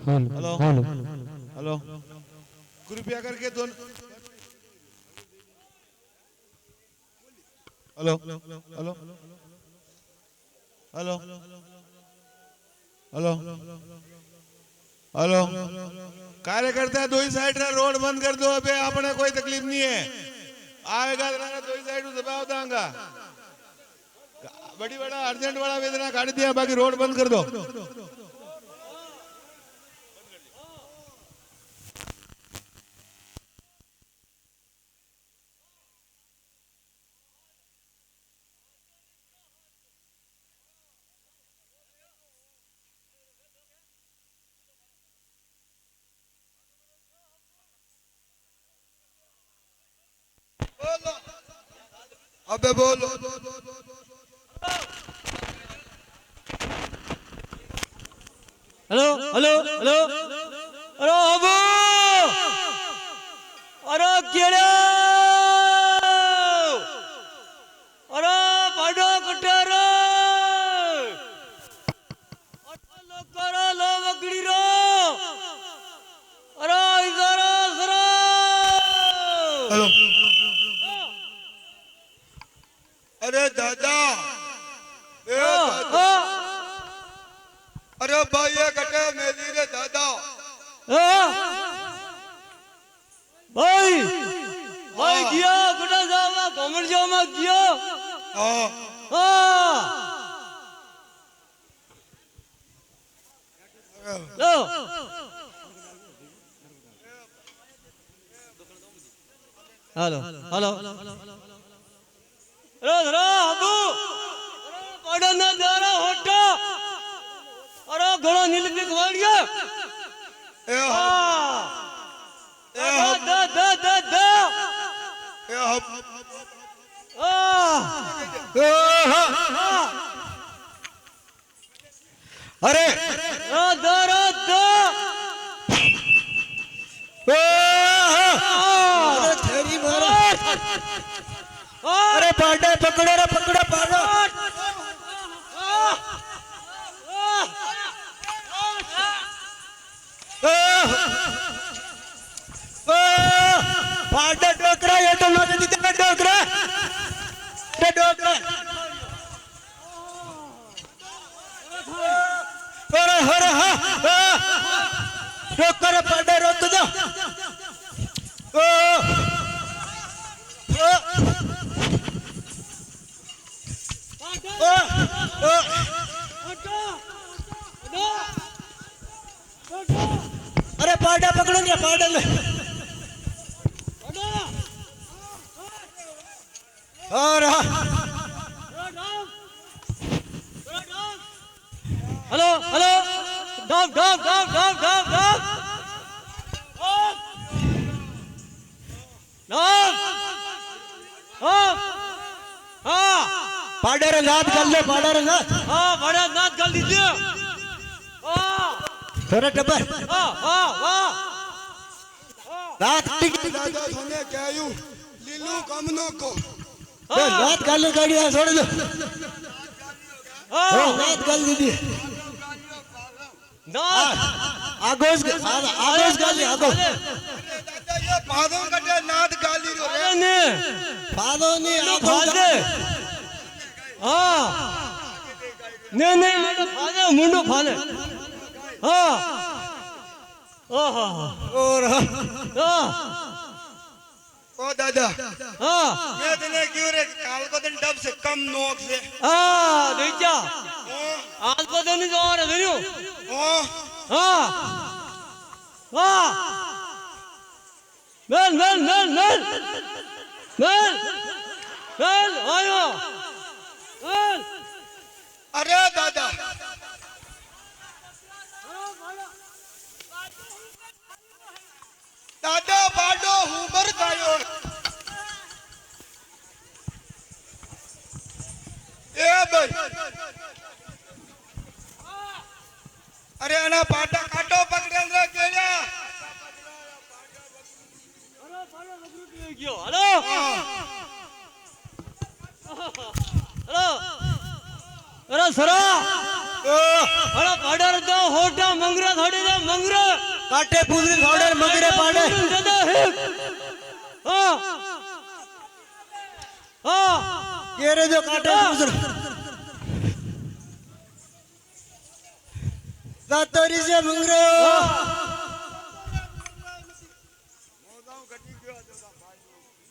Hello hello कृपया करके दोन hello hello hello hello hello कार्यकर्ता दो ही साइड रा रोड बंद कर दो। अबे अपने कोई तकलीफ नहीं है। आएगा दो ही साइड दबाव दांगा बड़ी बड़ा अर्जेंट वाला वेदना काट दिया बाकी रोड बंद कर दो। अबे बोलो हेलो हेलो हेलो अरे अबू अरे केड़े अरे बड़ो कटारो अरे लोकरो लो बकड़ी रो अरे इधर सरो हेलो अरे दादा ए दादा अरे भाई ये कटे मेरी रे दादा भाई भाई किया कटा जावा कमर जावा किया हाँ हाँ लो हेलो हेलो रो रो अबू पड़ा ना दारा होटा अरे घोड़ा नीलपी खवाड़िया ए हम दा दा दा दा ए हम अरे दा दा दा अरे तेरी मारा अरे पांडा पकड़ो रे पकड़ो पांडा पांडा डोकरा ये तो ना दीदी तेरा डोकरा रे डोकरा अरे अरे हाँ रोक कर पांडा रोक दो अरे पांडा पकड़ो ना पांडा ले और hello hello dog dog dog dog dog dog dog हाँ हाँ पांडा रे नाथ कर ले पांडा रे नाथ हाँ बड़ा नाथ कर दीजिए हाँ थोड़ा टबर हाँ हाँ हाँ नाथ टिक दादा सोने क्या यूं लीलू कमनो को नाथ कर ले गाड़ी छोड़ दो नाथ कर दीदी नाथ आगोश आगोश गाली आगो ये पादों कटे नाद गाली रो अरे ने पादो नहीं तो आगो फादे हाँ नहीं नहीं मुंडो फादे मुंडो फादे हाँ ओह और हाँ ओ दादा हाँ ये तने क्यों रे काल को दिन डब से कम नोक से हाँ देखा आज को दिन जो आ रहा है ओ हाँ हाँ मेल मेल मेल मेल मेल मेल आयो मेल अरे दादा दादा बाडो हुबर कायो ए भाई अरे अना पाटा काटो पकड़े रे केड़ा हेलो हेलो अरे सरा અરે પાડર દો હોટા મંગરા થોડી દે મંગરા કાટે પૂજરી થોડે મગરે પાડે હા હા કેરે જો કાટે પૂજરી સાતરી છે મંગરો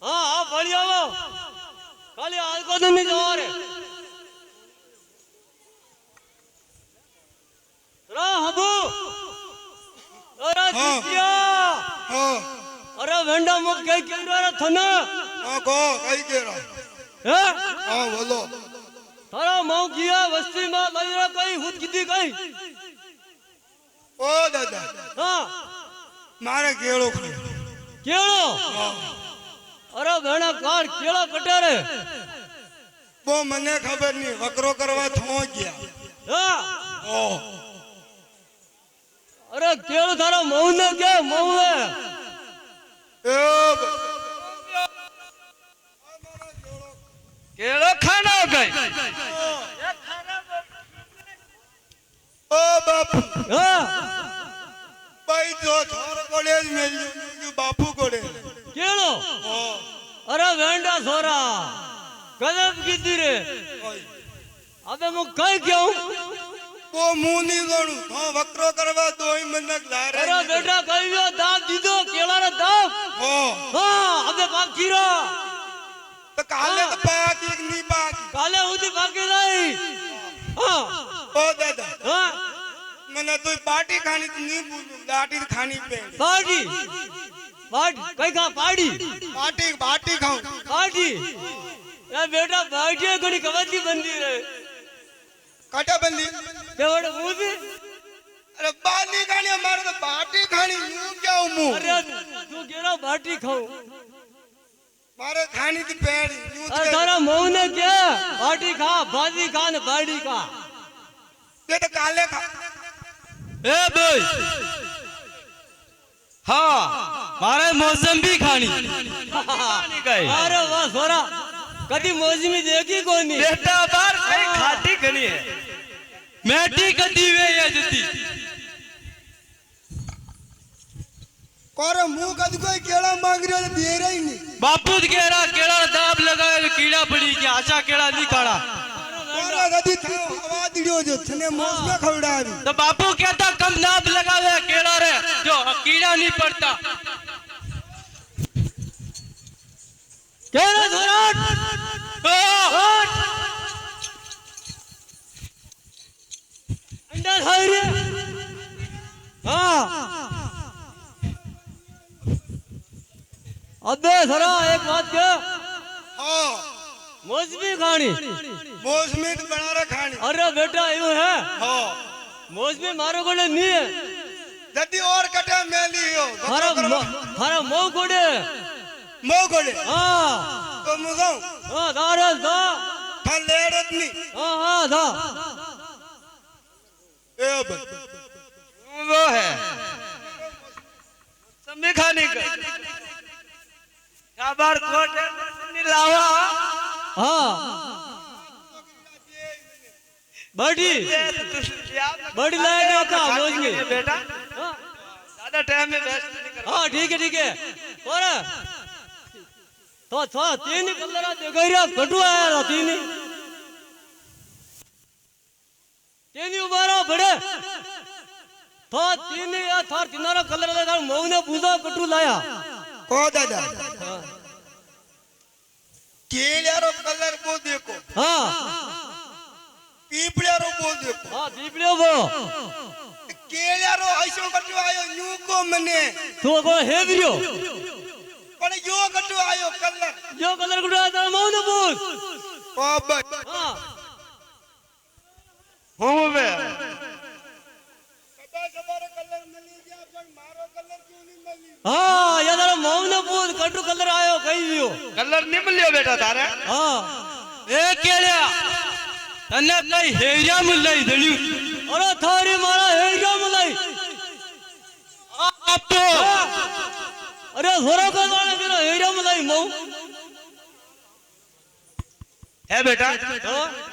હા હા ભળી આવો ખાલી આલકો તો નહીં જવા રે રા હબુ અરે જીતિયા હા અરે વેંડા મુક કઈ કેરો રે થને હા કો કઈ કેરા હે હા બોલો તારા મૌ ગયા વસ્તી માં લઈ રે કઈ હુત કીધી કઈ ઓ દાદા હા મારે કેળો કેળો અરે વેણા કાર કેળા કટારે બો મને ખબર નહીં વકરો કરવા થો ગયા હા ઓ અરે કેળો તારા મૌ ને કે મૌ હે એ કેળો ખાના ગઈ ઓ બાપુ હા ભાઈ જો થોર કોડે જ મેલ્યું બાપુ કોડે કેળો ઓ અરે વેંડા સોરા કદમ કીધી રે અબે હું કઈ કેવું ઓ મુની ગણું હા વકરો કરવા દોઈ મને લારે અરે બેટા કઈયો દામ દીધો કેળાનો દામ ઓ હા અબે બાકી રો તો કાલે તો પાક એક ની પાક કાલે ઉધી બાકી નહીં હા ઓ દાદા હા મને તો પાર્ટી ખાની ની પૂછું લાટી ખાની પે પાડી પાડી કઈ ખા પાડી પાર્ટી ખાઉં પાડી એ બેટા પાડી ઘણી કવતી બંધી રે કાટા બંધી કેવડ ઉધી અરે બાની ખાની મારે તો પાર્ટી ખાની નું ક્યાં હું અરે તું કેરા બાટી ખાઉં મારે ખાની થી પેડી નું અરે તારા મૌ ને કે બાટી ખા ભાજી ખા ને બાડી ખા તે તો કાલે ખા એ બોય હા મારે મોસંબી ખાની અરે વાહ સોરા કદી મોસમી देखी કોની બેટા બાર કઈ ખાટી ઘણી હે મેટી કદી વે એ જતી કોરે મું કદ કોઈ કેળા માંગ રહ્યો દે રહી ની બાપू केरा केड़ा दाब लगाए कीड़ा पड़ी के आशा केड़ा नहीं काड़ा કોરે કદી થયો હવા દીડ્યો જો તને મોસ में ખવડાવી तो बापू कहता कम दाब लगावे केड़ा रे जो कीड़ा नहीं पड़ता केड़ा धराट अंडा खाई रे हाँ अबे सरा एक बात क्या હા मौसमी खानी મોસમી તો બના રે ખાની अरे बेटा यूं है હા मौसमी मारो कोड़े नहीं है जदी और कटे मेली हो थारा मऊ कोड़े मो कोड़े हाँ तो मुगाऊ हाँ दारस दा था लेड़त नी हाँ हाँ दा ए वो है समय खाने का काबार कोट नहीं लावा हाँ बड़ी बड़ी लाएगा का रोज में बेटा ज्यादा टाइम में वेस्ट नहीं कर हाँ ठीक है और तो तीन कलर देखो रे कटु आया था तीन उबारा बड़े तो तीन या थार तीनारा कलर लगा मऊ ने पूजा कटु लाया को दादा केल्यारो कलर को देखो हाँ पीपल्यारो को देखो हाँ दीपड़ियो वो केल्यारो ऐसो कटु आयो न्यू को मने तो को हेवरियो पण यो कटु आयो कलर जो कलर कटु आया था मऊ ने पूछ ओ भाई हाँ हो बे कदा सवारे कलर मिली गया पण मारो कलर क्यों नहीं मिली हाँ ये तारा मऊ ने पूछ कटु कलर आयो कही दियो कलर नहीं मिलियो बेटा तारे हाँ ए केलिया तने कई हेरिया मुलाई दलियो अरे थारी मारा हेरिया मुलाई आप तो अरे होरा का गाना मेरा हेरिया मुलाई मऊ है बेटा हाँ